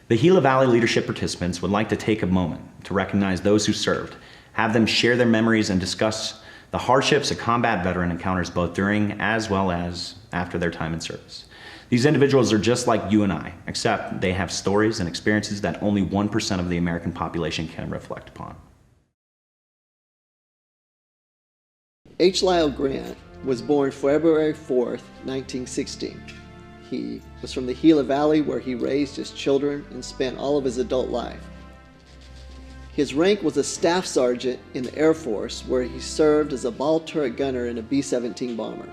The Gila Valley leadership participants would like to take a moment to recognize those who served, have them share their memories and discuss the hardships a combat veteran encounters both during as well as after their time in service. These individuals are just like you and I, except they have stories and experiences that only 1% of the American population can reflect upon. H. Lyle Grant was born February 4th, 1916. He was from the Gila Valley, where he raised his children and spent all of his adult life. His rank was a staff sergeant in the Air Force, where he served as a ball turret gunner in a B-17 bomber.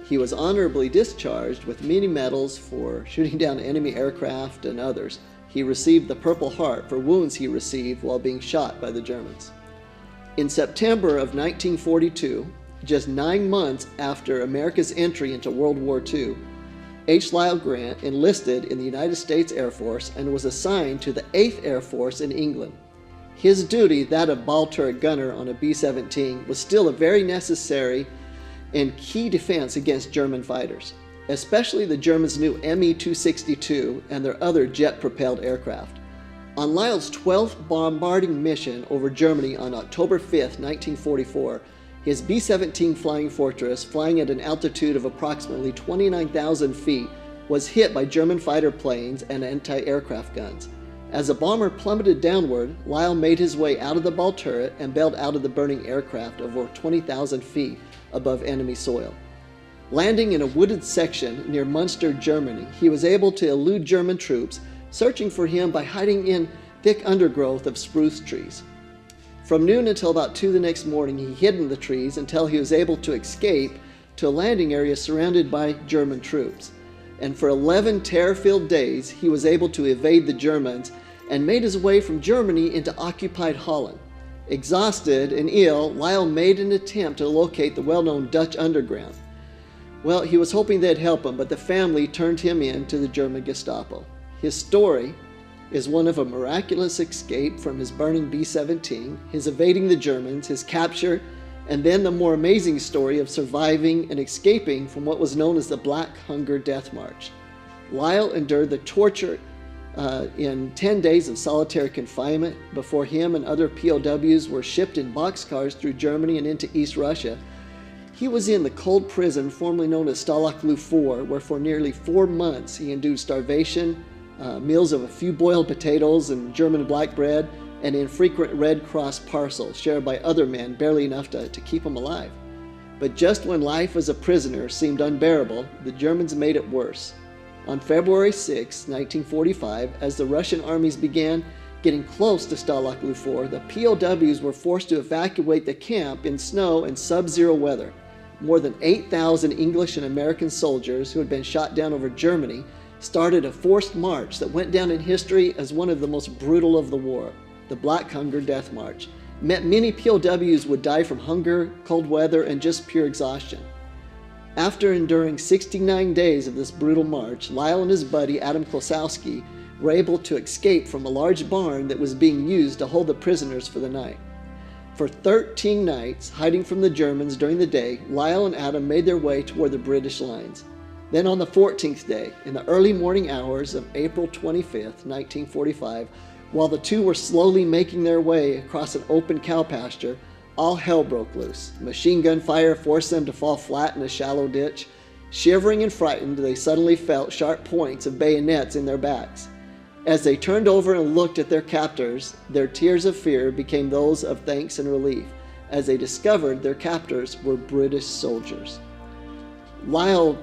He was honorably discharged with many medals for shooting down enemy aircraft and others. He received the Purple Heart for wounds he received while being shot by the Germans. In September of 1942, just 9 months after America's entry into World War II, H. Lyle Grant enlisted in the United States Air Force and was assigned to the 8th Air Force in England. His duty, that of ball turret gunner on a B-17, was still a very necessary and key defense against German fighters, especially the Germans' new Me-262 and their other jet-propelled aircraft. On Lyle's 12th bombarding mission over Germany on October 5, 1944, his B-17 Flying Fortress, flying at an altitude of approximately 29,000 feet, was hit by German fighter planes and anti-aircraft guns. As the bomber plummeted downward, Lyle made his way out of the ball turret and bailed out of the burning aircraft over 20,000 feet above enemy soil. Landing in a wooded section near Munster, Germany, he was able to elude German troops, searching for him by hiding in thick undergrowth of spruce trees. From noon until about 2 the next morning, he hid in the trees until he was able to escape to a landing area surrounded by German troops. And for 11 terror-filled days, he was able to evade the Germans and made his way from Germany into occupied Holland. Exhausted and ill, Lyle made an attempt to locate the well-known Dutch underground. Well, he was hoping they'd help him, but the family turned him in to the German Gestapo. His story is one of a miraculous escape from his burning B-17, his evading the Germans, his capture, and then the more amazing story of surviving and escaping from what was known as the Black Hunger Death March. Lyle endured the torture in 10 days of solitary confinement before him and other POWs were shipped in boxcars through Germany and into East Russia. He was in the cold prison formerly known as Stalag Luft 4, where for nearly 4 months he endured starvation, meals of a few boiled potatoes and German black bread, and infrequent Red Cross parcels shared by other men, barely enough to keep him alive. But just when life as a prisoner seemed unbearable, the Germans made it worse. On February 6, 1945, as the Russian armies began getting close to Stalag Luft 4, the POWs were forced to evacuate the camp in snow and sub-zero weather. More than 8,000 English and American soldiers who had been shot down over Germany started a forced march that went down in history as one of the most brutal of the war. The Black Hunger Death March meant many POWs would die from hunger, cold weather, and just pure exhaustion. After enduring 69 days of this brutal march, Lyle and his buddy Adam Klosowski were able to escape from a large barn that was being used to hold the prisoners for the night. For 13 nights, hiding from the Germans during the day, Lyle and Adam made their way toward the British lines. Then on the 14th day, in the early morning hours of April 25th, 1945, while the two were slowly making their way across an open cow pasture, all hell broke loose. Machine gun fire forced them to fall flat in a shallow ditch. Shivering and frightened, they suddenly felt sharp points of bayonets in their backs. As they turned over and looked at their captors, their tears of fear became those of thanks and relief, as they discovered their captors were British soldiers. Lyle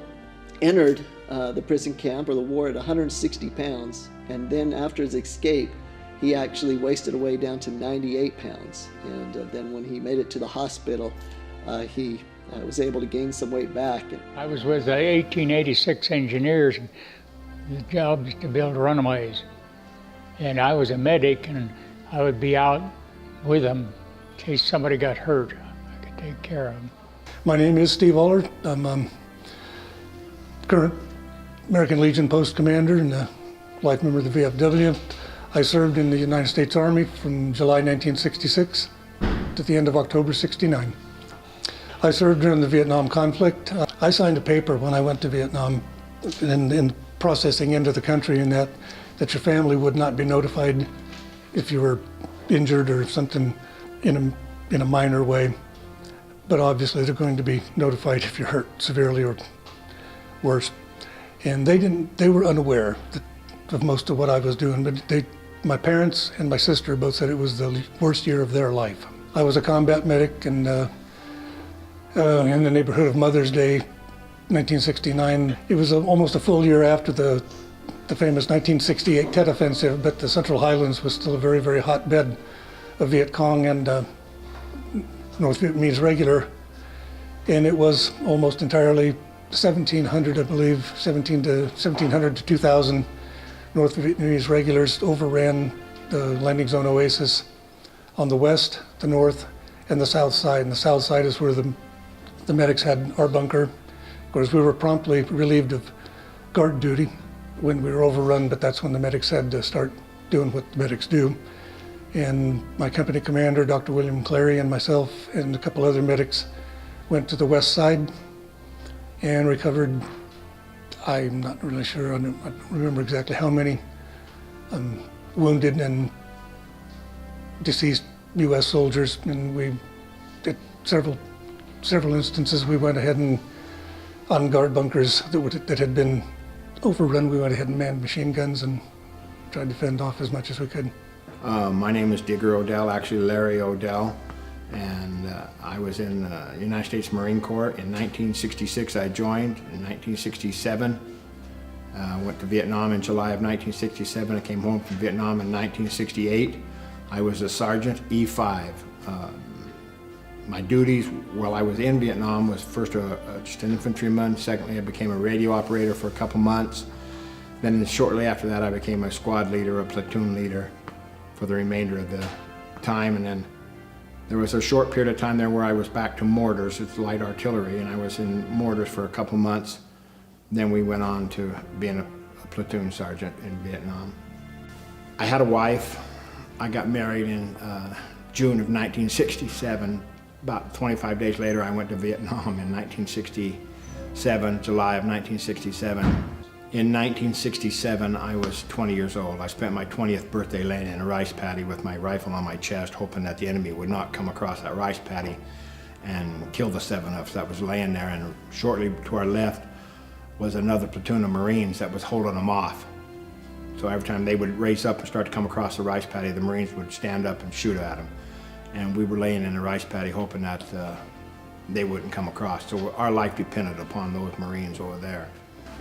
entered the prison camp or the war at 160 pounds, and then after his escape, he actually wasted away down to 98 pounds. And then when he made it to the hospital, he was able to gain some weight back. I was with the 1886 engineers. The job is to build runways. And I was a medic, and I would be out with them in case somebody got hurt. I could take care of them. My name is Steve Aller. I'm current American Legion Post Commander and a life member of the VFW. I served in the United States Army from July 1966 to the end of October 69. I served during the Vietnam conflict. I signed a paper when I went to Vietnam in processing into the country, and that that your family would not be notified if you were injured or something in a minor way. But obviously they're going to be notified if you're hurt severely or worse. And they were unaware of most of what I was doing, but my parents and my sister both said it was the worst year of their life. I was a combat medic, and in the neighborhood of Mother's Day, 1969. It was almost a full year after the famous 1968 Tet Offensive, but the Central Highlands was still a very, very hotbed of Viet Cong and North Vietnamese regular. And it was almost entirely 1,700, I believe, 1,700 to 2,000 North Vietnamese regulars overran the landing zone oasis on the west, the north, and the south side. And the south side is where the medics had our bunker. Of course, we were promptly relieved of guard duty when we were overrun, but that's when the medics had to start doing what the medics do. And my company commander, Dr. William Clary, and myself and a couple other medics went to the west side and recovered, I'm not really sure, I don't remember exactly how many wounded and deceased U.S. soldiers. And we, at several instances, we went ahead and on guard bunkers that had been overrun, we went ahead and manned machine guns and tried to fend off as much as we could. My name is Digger Odell, actually Larry Odell, and I was in the United States Marine Corps. In 1966 I joined. In 1967 went to Vietnam in July of 1967. I came home from Vietnam in 1968. I was a sergeant E5. My duties while I was in Vietnam was first just an infantryman. Secondly, I became a radio operator for a couple months. Then shortly after that, I became a squad leader, a platoon leader for the remainder of the time. And then there was a short period of time there where I was back to mortars, it's light artillery, and I was in mortars for a couple months. Then we went on to being a platoon sergeant in Vietnam. I had a wife. I got married in June of 1967. About 25 days later, I went to Vietnam in 1967, July of 1967. In 1967, I was 20 years old. I spent my 20th birthday laying in a rice paddy with my rifle on my chest, hoping that the enemy would not come across that rice paddy and kill the 7 of us that was laying there. And shortly to our left was another platoon of Marines that was holding them off. So every time they would race up and start to come across the rice paddy, the Marines would stand up and shoot at them. And we were laying in the rice paddy hoping that they wouldn't come across. So our life depended upon those Marines over there.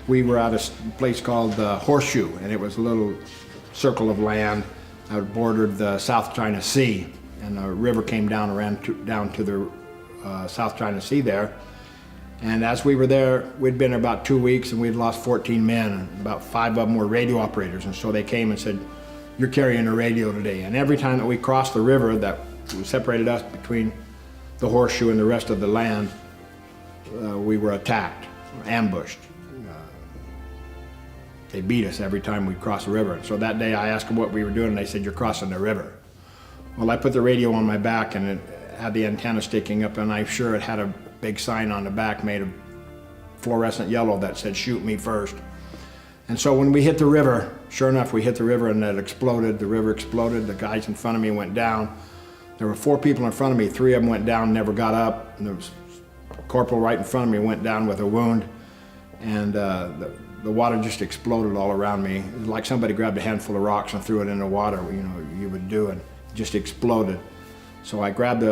We were at a place called Horseshoe, and it was a little circle of land that bordered the South China Sea. And the river came down down to the South China Sea there. And as we were there, we'd been there about 2 weeks, and we'd lost 14 men, and about 5 of them were radio operators. And so they came and said, "You're carrying a radio today." And every time that we crossed the river that separated us between the Horseshoe and the rest of the land, we were attacked, ambushed. They beat us every time we crossed the river. And so that day I asked them what we were doing, and they said, "You're crossing the river." Well, I put the radio on my back, and it had the antenna sticking up, and I'm sure it had a big sign on the back made of fluorescent yellow that said, "Shoot me first." And so when we hit the river, sure enough, we hit the river, and it exploded. The river exploded. The guys in front of me went down. There were 4 people in front of me. 3 of them went down, never got up. And there was a corporal right in front of me went down with a wound. And the water just exploded all around me. It was like somebody grabbed a handful of rocks and threw it in the water, you know, you would do, and it just exploded. So I grabbed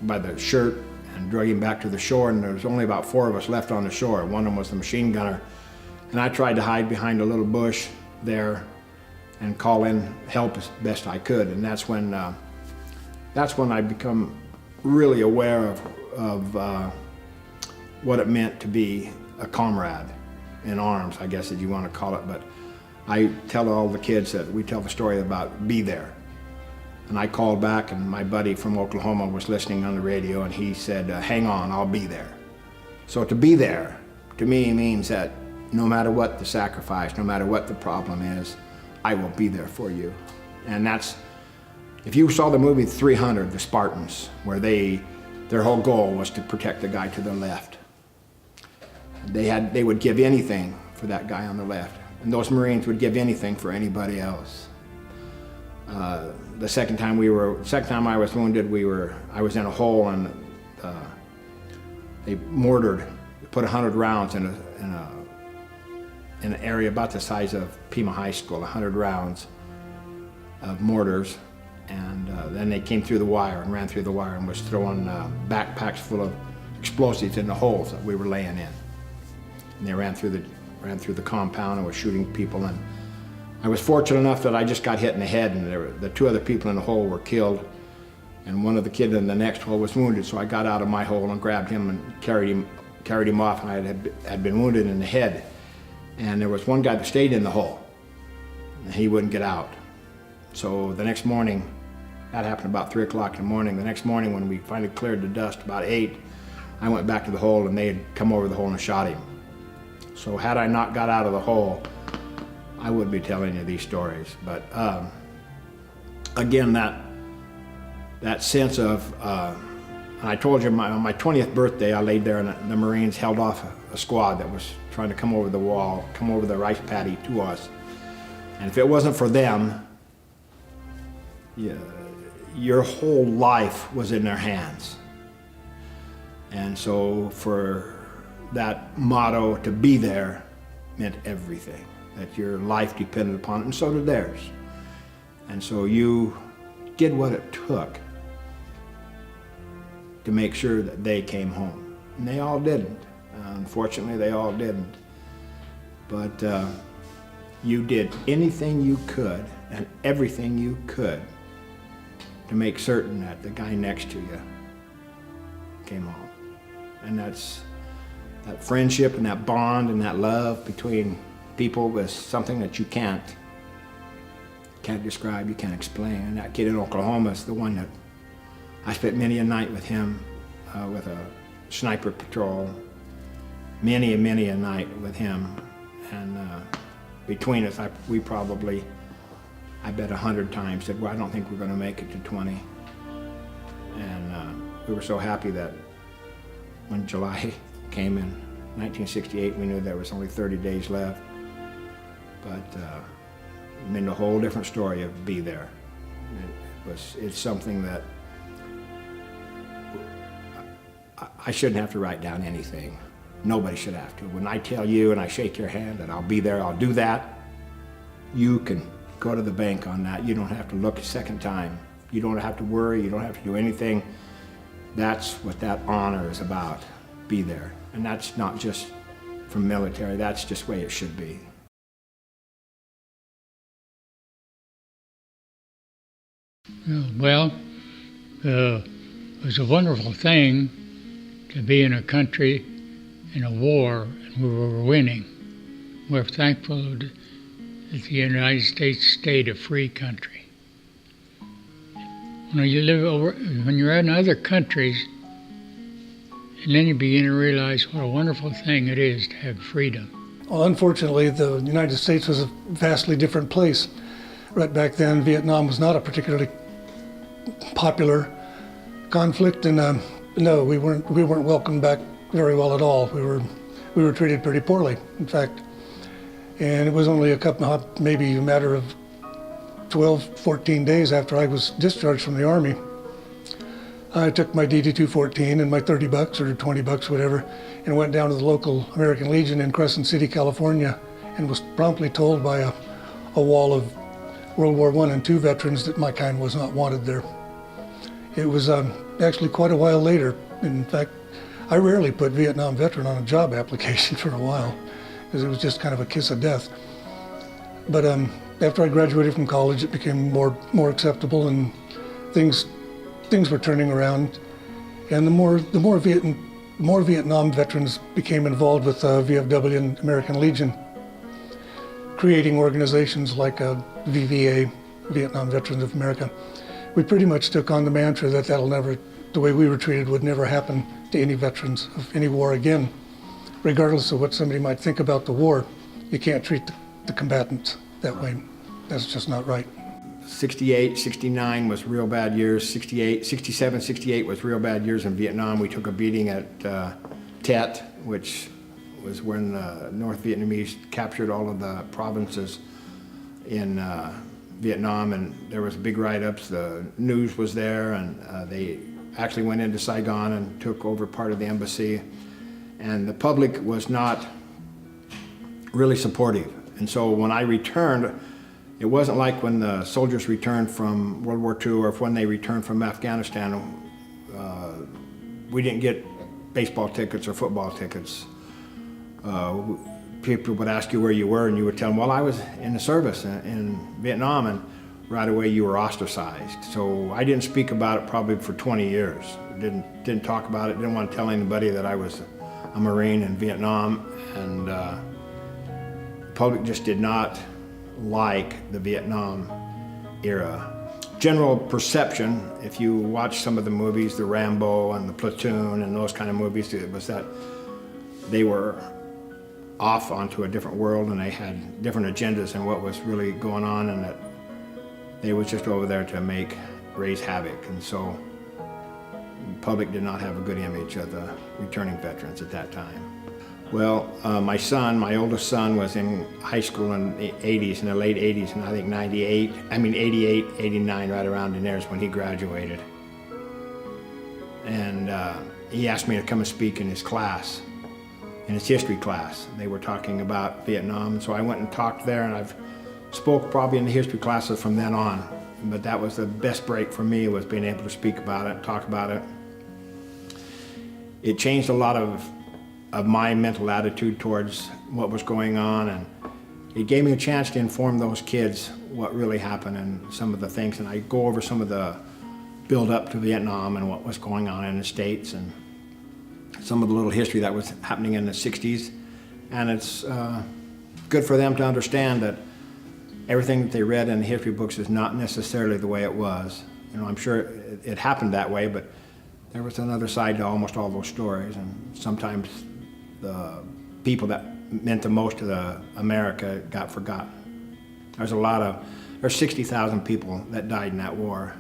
by the shirt and drug him back to the shore, and there was only about 4 of us left on the shore. One of them was the machine gunner. And I tried to hide behind a little bush there and call in help as best I could. And that's when I become really aware of what it meant to be a comrade in arms, I guess, if you want to call it. But I tell all the kids that we tell the story about be there. And I called back, and my buddy from Oklahoma was listening on the radio, and he said, "Hang on, I'll be there." So to be there, to me, means that no matter what the sacrifice, no matter what the problem is, I will be there for you. And that's, if you saw the movie 300, The Spartans, where their whole goal was to protect the guy to the left. They would give anything for that guy on the left. And those Marines would give anything for anybody else. The second time I was wounded, I was in a hole, and they mortared, put 100 rounds in an area about the size of Pima High School, 100 rounds of mortars, and then they came through the wire and ran through the wire and was throwing backpacks full of explosives in the holes that we were laying in. And they ran through the compound and was shooting people. And I was fortunate enough that I just got hit in the head, and the two other people in the hole were killed, and one of the kids in the next hole was wounded. So I got out of my hole and grabbed him and carried him off. And I had been wounded in the head, and there was one guy that stayed in the hole, and he wouldn't get out. So the next morning, that happened about 3 o'clock in the morning. The next morning, when we finally cleared the dust, about 8, I went back to the hole, and they had come over the hole and shot him. So had I not got out of the hole, I wouldn't be telling you these stories. But again, that sense of, and I told you on my 20th birthday, I laid there, and the Marines held off a squad that was trying to come over the wall, come over the rice paddy to us. And if it wasn't for them, your whole life was in their hands. And so for that motto to be there meant everything, that your life depended upon it, and so did theirs. And so you did what it took to make sure that they came home. And they all didn't. Unfortunately, they all didn't. But you did anything you could and everything you could to make certain that the guy next to you came home. And that friendship and that bond and that love between people was something that you can't describe, you can't explain. And that kid in Oklahoma is the one that I spent many a night with him, with a sniper patrol, many a night with him. And between us, we probably, I bet 100 times said, well, I don't think we're going to make it to 20. And we were so happy that when July came in 1968, we knew there was only 30 days left. But it meant a whole different story of be there. It's something that I shouldn't have to write down anything. Nobody should have to. When I tell you and I shake your hand that I'll be there, I'll do that, you can go to the bank on that. You don't have to look a second time. You don't have to worry. You don't have to do anything. That's what that honor is about. Be there. And that's not just from military. That's just the way it should be. Well, it was a wonderful thing to be in a country in a war and we were winning. We're thankful that the United States stayed a free country. When you're in other countries, and then you begin to realize what a wonderful thing it is to have freedom. Well, unfortunately, the United States was a vastly different place. Right back then, Vietnam was not a particularly popular conflict, and no, we weren't welcomed back very well at all. We were treated pretty poorly, in fact. And it was only maybe a matter of 12, 14 days after I was discharged from the Army. I took my DD-214 and my $30 or $20, whatever, and went down to the local American Legion in Crescent City, California, and was promptly told by a wall of World War I and II veterans that my kind was not wanted there. It was actually quite a while later. In fact, I rarely put Vietnam veteran on a job application for a while, because it was just kind of a kiss of death. But after I graduated from college, it became more acceptable, and things were turning around. And the more Vietnam veterans became involved with VFW and American Legion, creating organizations like VVA, Vietnam Veterans of America, we pretty much took on the mantra that the way we were treated would never happen to any veterans of any war again. Regardless of what somebody might think about the war, you can't treat the combatants that way. That's just not right. 68, 69 was real bad years. 68, 67, 68 was real bad years in Vietnam. We took a beating at Tet, which was when the North Vietnamese captured all of the provinces in Vietnam, and there was big write-ups. The news was there, and they actually went into Saigon and took over part of the embassy. And the public was not really supportive. And so when I returned, it wasn't like when the soldiers returned from World War II or when they returned from Afghanistan. We didn't get baseball tickets or football tickets. People would ask you where you were, and you would tell them, well, I was in the service in Vietnam, and right away you were ostracized. So I didn't speak about it probably for 20 years. Didn't talk about it, didn't want to tell anybody that I was a Marine in Vietnam, and the public just did not like the Vietnam era. General perception, if you watch some of the movies, the Rambo and the Platoon and those kind of movies, it was that they were off onto a different world and they had different agendas than what was really going on, and that they was just over there to raise havoc. And so the public did not have a good image of the returning veterans at that time. Well, my oldest son was in high school in the 80s, in the late 80s, and I think 88, 89, right around in there is when he graduated. And he asked me to come and speak in his class, in his history class. They were talking about Vietnam, so I went and talked there, and I've spoke probably in the history classes from then on. But that was the best break for me, was being able to speak about it, talk about it. It changed a lot of my mental attitude towards what was going on, and it gave me a chance to inform those kids what really happened and some of the things. And I go over some of the build up to Vietnam and what was going on in the States and some of the little history that was happening in the 60s. And it's good for them to understand that everything that they read in the history books is not necessarily the way it was. You know, I'm sure it happened that way, but there was another side to almost all those stories, and sometimes the people that meant the most to America got forgotten. There's 60,000 people that died in that war,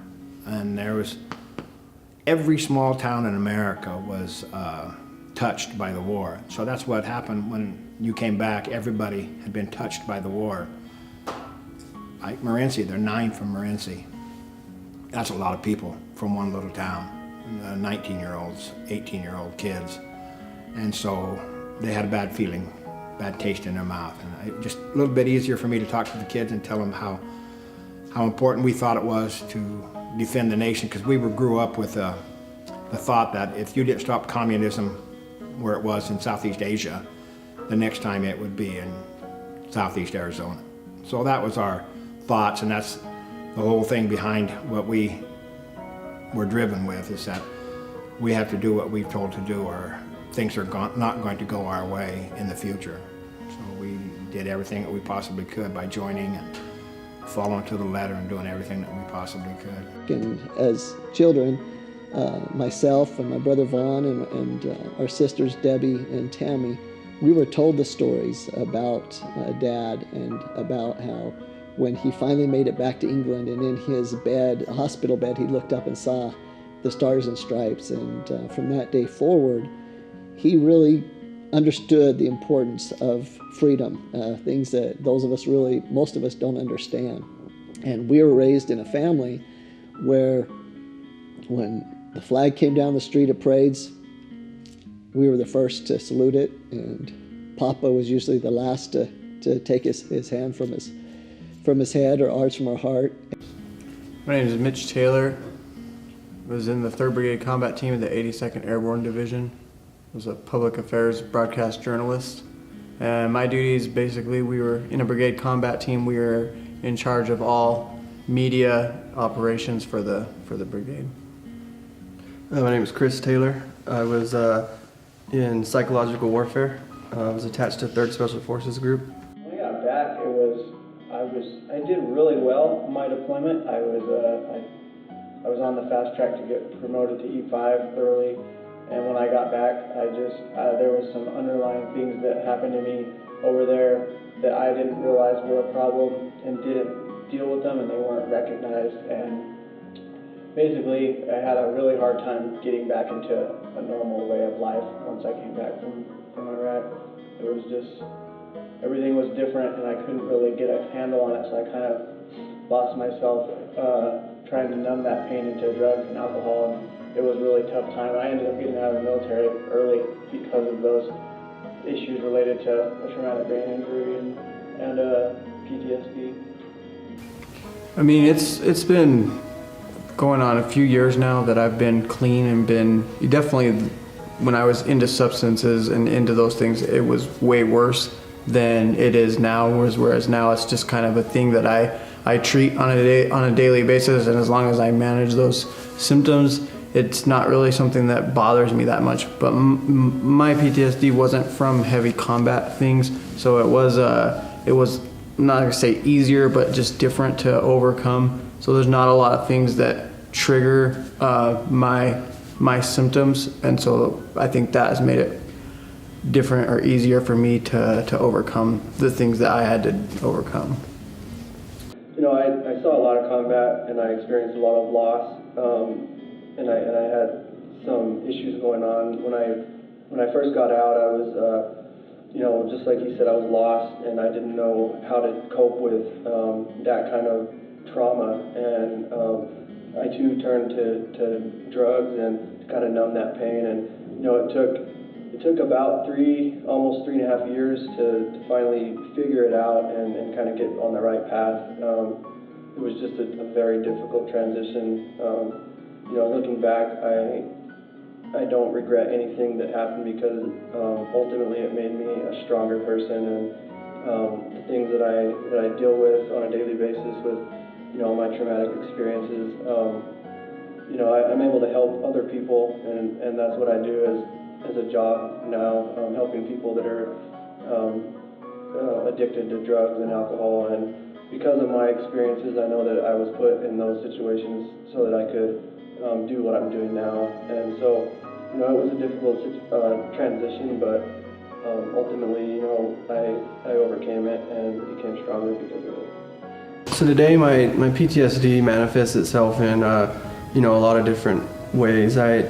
and every small town in America was touched by the war. So that's what happened when you came back. Everybody had been touched by the war. Like Morenci, there are 9 from Morenci. That's a lot of people from one little town, 19-year-olds, 18-year-old kids. And so they had a bad feeling, bad taste in their mouth. And just a little bit easier for me to talk to the kids and tell them how important we thought it was to defend the nation, because we grew up with the thought that if you didn't stop communism where it was in Southeast Asia, the next time it would be in Southeast Arizona. So that was our thoughts, and that's the whole thing behind what we were driven with, is that we have to do what we've told to do, or things are not going to go our way in the future. So we did everything that we possibly could by joining and following to the letter and doing everything that we possibly could. And as children, myself and my brother Vaughn and our sisters Debbie and Tammy, we were told the stories about Dad, and about how when he finally made it back to England, and in his bed, a hospital bed, he looked up and saw the Stars and Stripes. And from that day forward, he really understood the importance of freedom, things that most of us don't understand. And we were raised in a family where when the flag came down the street at parades, we were the first to salute it, and Papa was usually the last to take his hand from his head, or ours from our heart. My name is Mitch Taylor. I was in the 3rd Brigade Combat Team of the 82nd Airborne Division. I was a public affairs broadcast journalist. And my duties, basically, we were in a brigade combat team. We were in charge of all media operations for the brigade. My name is Chris Taylor. I was in psychological warfare. I was attached to 3rd Special Forces Group. When I got back, I did really well in my deployment. I was on the fast track to get promoted to E5 early, and when I got back, there was some underlying things that happened to me over there that I didn't realize were a problem, and didn't deal with them, and they weren't recognized. And basically, I had a really hard time getting back into a normal way of life once I came back from Iraq. It was just, everything was different and I couldn't really get a handle on it, so I kind of lost myself trying to numb that pain into drugs and alcohol, and it was a really tough time. I ended up getting out of the military early because of those issues related to a traumatic brain injury and PTSD. I mean, it's been going on a few years now that I've been clean and been definitely, when I was into substances and into those things, it was way worse than it is now, whereas now it's just kind of a thing that I treat on a daily basis, and as long as I manage those symptoms, it's not really something that bothers me that much. But my PTSD wasn't from heavy combat things, so it was I'm not gonna say easier, but just different to overcome. So there's not a lot of things that trigger my symptoms, and so I think that has made it different or easier for me to overcome the things that I had to overcome. You know, I saw a lot of combat and I experienced a lot of loss, and I had some issues going on. When I first got out, I was, you know, just like he said, I was lost and I didn't know how to cope with that kind of trauma, and I too turned to drugs and to kind of numb that pain. And you know, it took about almost 3.5 years to finally figure it out and kind of get on the right path. It was just a very difficult transition. You know, looking back, I don't regret anything that happened, because ultimately it made me a stronger person, and the things that I deal with on a daily basis with, you know, my traumatic experiences, you know, I'm able to help other people, and that's what I do as a job now, helping people that are addicted to drugs and alcohol. And because of my experiences, I know that I was put in those situations so that I could do what I'm doing now. And so, you know, it was a difficult transition, but ultimately, you know, I overcame it and became stronger because of it. So today my PTSD manifests itself in you know, a lot of different ways. I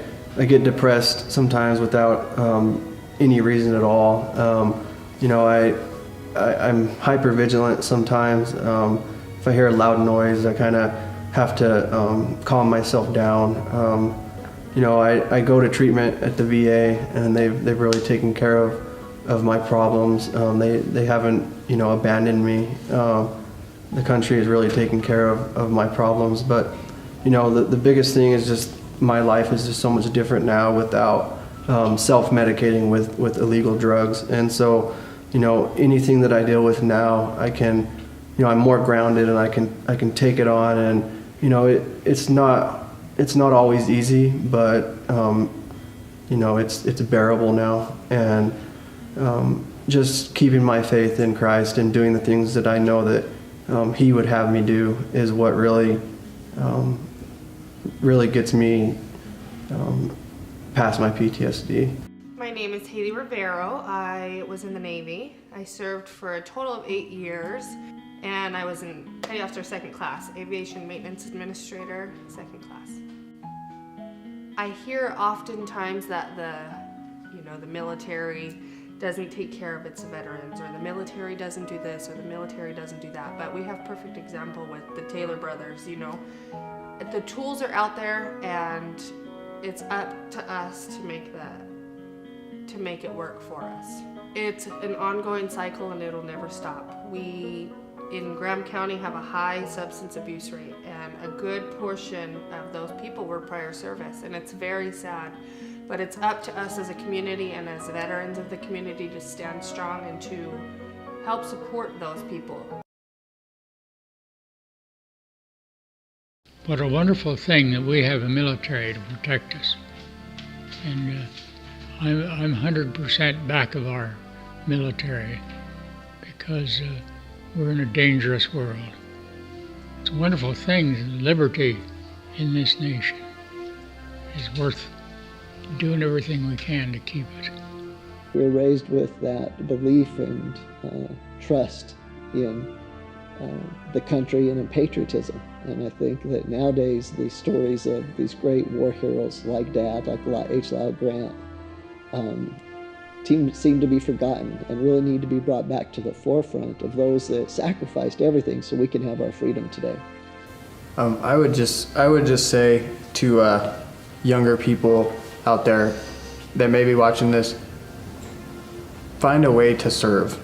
get depressed sometimes without any reason at all. You know, I'm hypervigilant sometimes. If I hear a loud noise, I kind of have to calm myself down. You know, I go to treatment at the VA, and they've really taken care of my problems. They haven't, you know, abandoned me. The country has really taken care of my problems. But you know, the biggest thing is just my life is just so much different now without self-medicating with illegal drugs. And so, you know, anything that I deal with now, I can, you know, I'm more grounded, and I can take it on. And you know, it's not always easy, but you know, it's bearable now. And just keeping my faith in Christ and doing the things that I know that He would have me do is what really gets me past my PTSD. My name is Haley Rivero. I was in the Navy. I served for a total of 8 years, and I was in Petty Officer Second Class, Aviation Maintenance Administrator, Second Class. I hear oftentimes that the military doesn't take care of its veterans, or the military doesn't do this, or the military doesn't do that. But we have perfect example with the Taylor brothers. You know, the tools are out there, and it's up to us to make it work for us. It's an ongoing cycle, and it'll never stop. We in Graham County have a high substance abuse rate, and a good portion of those people were prior service, and it's very sad. But it's up to us as a community and as veterans of the community to stand strong and to help support those people. What a wonderful thing that we have a military to protect us. And I'm 100% back of our military, because we're in a dangerous world. It's a wonderful thing. Liberty in this nation is worth doing everything we can to keep it. We were raised with that belief and trust in the country and in patriotism. And I think that nowadays these stories of these great war heroes like Dad, like H. Lyle Grant, seem to be forgotten and really need to be brought back to the forefront of those that sacrificed everything so we can have our freedom today. I would just say to younger people out there that may be watching this, find a way to serve.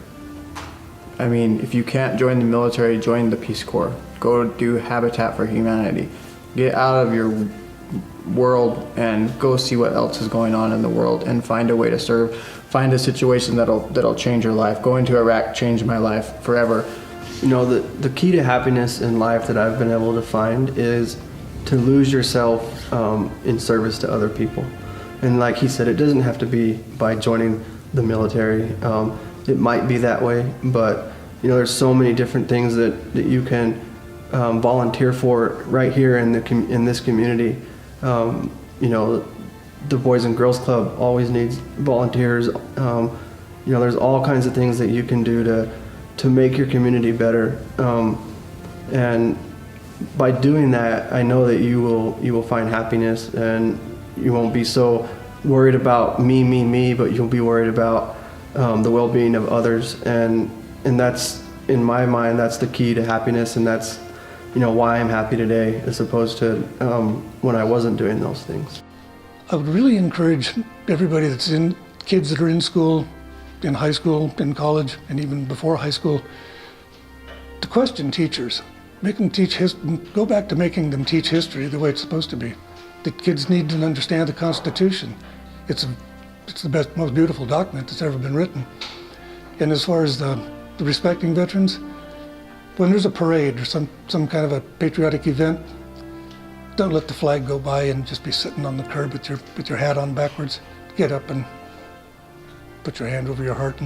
I mean, if you can't join the military, join the Peace Corps. Go do Habitat for Humanity. Get out of your world and go see what else is going on in the world and find a way to serve. Find a situation that'll change your life. Going to Iraq changed my life forever. You know, the key to happiness in life that I've been able to find is to lose yourself in service to other people. And like he said, it doesn't have to be by joining the military. It might be that way, but you know, there's so many different things that you can volunteer for right here in this community. You know, the Boys and Girls Club always needs volunteers. You know, there's all kinds of things that you can do to make your community better. And by doing that, I know that you will find happiness, and you won't be so worried about me, but you'll be worried about the well-being of others. And that's, in my mind, that's the key to happiness, and that's, you know, why I'm happy today as opposed to when I wasn't doing those things. I would really encourage everybody kids that are in school, in high school, in college, and even before high school, to question teachers. Make them go back to making them teach history the way it's supposed to be. The kids need to understand the Constitution. It's the best, most beautiful document that's ever been written. And as far as the respecting veterans, when there's a parade or some kind of a patriotic event, don't let the flag go by and just be sitting on the curb with your hat on backwards. Get up and put your hand over your heart.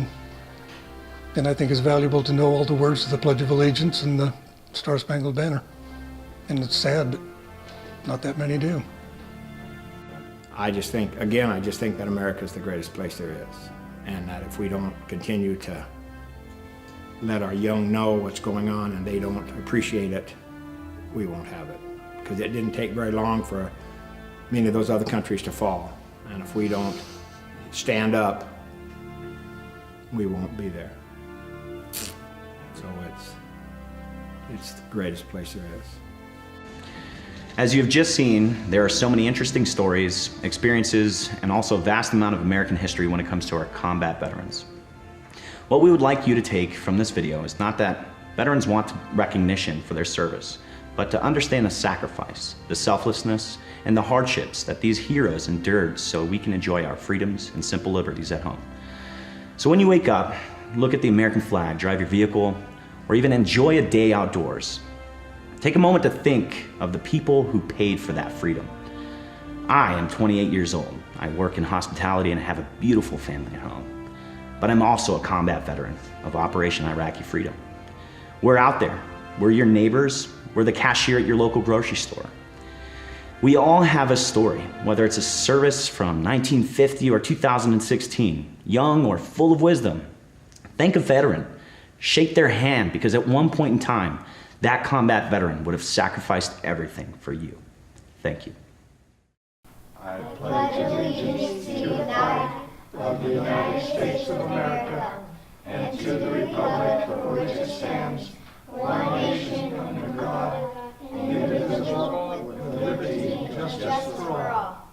And I think it's valuable to know all the words of the Pledge of Allegiance and the Star-Spangled Banner. And it's sad, but not that many do. I just think that America is the greatest place there is. And that if we don't continue to let our young know what's going on and they don't appreciate it, we won't have it. Because it didn't take very long for many of those other countries to fall. And if we don't stand up, we won't be there. So it's the greatest place there is. As you've just seen, there are so many interesting stories, experiences, and also a vast amount of American history when it comes to our combat veterans. What we would like you to take from this video is not that veterans want recognition for their service, but to understand the sacrifice, the selflessness, and the hardships that these heroes endured so we can enjoy our freedoms and simple liberties at home. So when you wake up, look at the American flag, drive your vehicle, or even enjoy a day outdoors, take a moment to think of the people who paid for that freedom. I am 28 years old. I work in hospitality and have a beautiful family at home. But I'm also a combat veteran of Operation Iraqi Freedom. We're out there. We're your neighbors. We're the cashier at your local grocery store. We all have a story, whether it's a service from 1950 or 2016, young or full of wisdom. Thank a veteran. Shake their hand, because at one point in time, that combat veteran would have sacrificed everything for you. Thank you. I pledge allegiance to the flag of the United States of America and to the republic for which it stands, one nation under God, indivisible, with liberty and justice for all.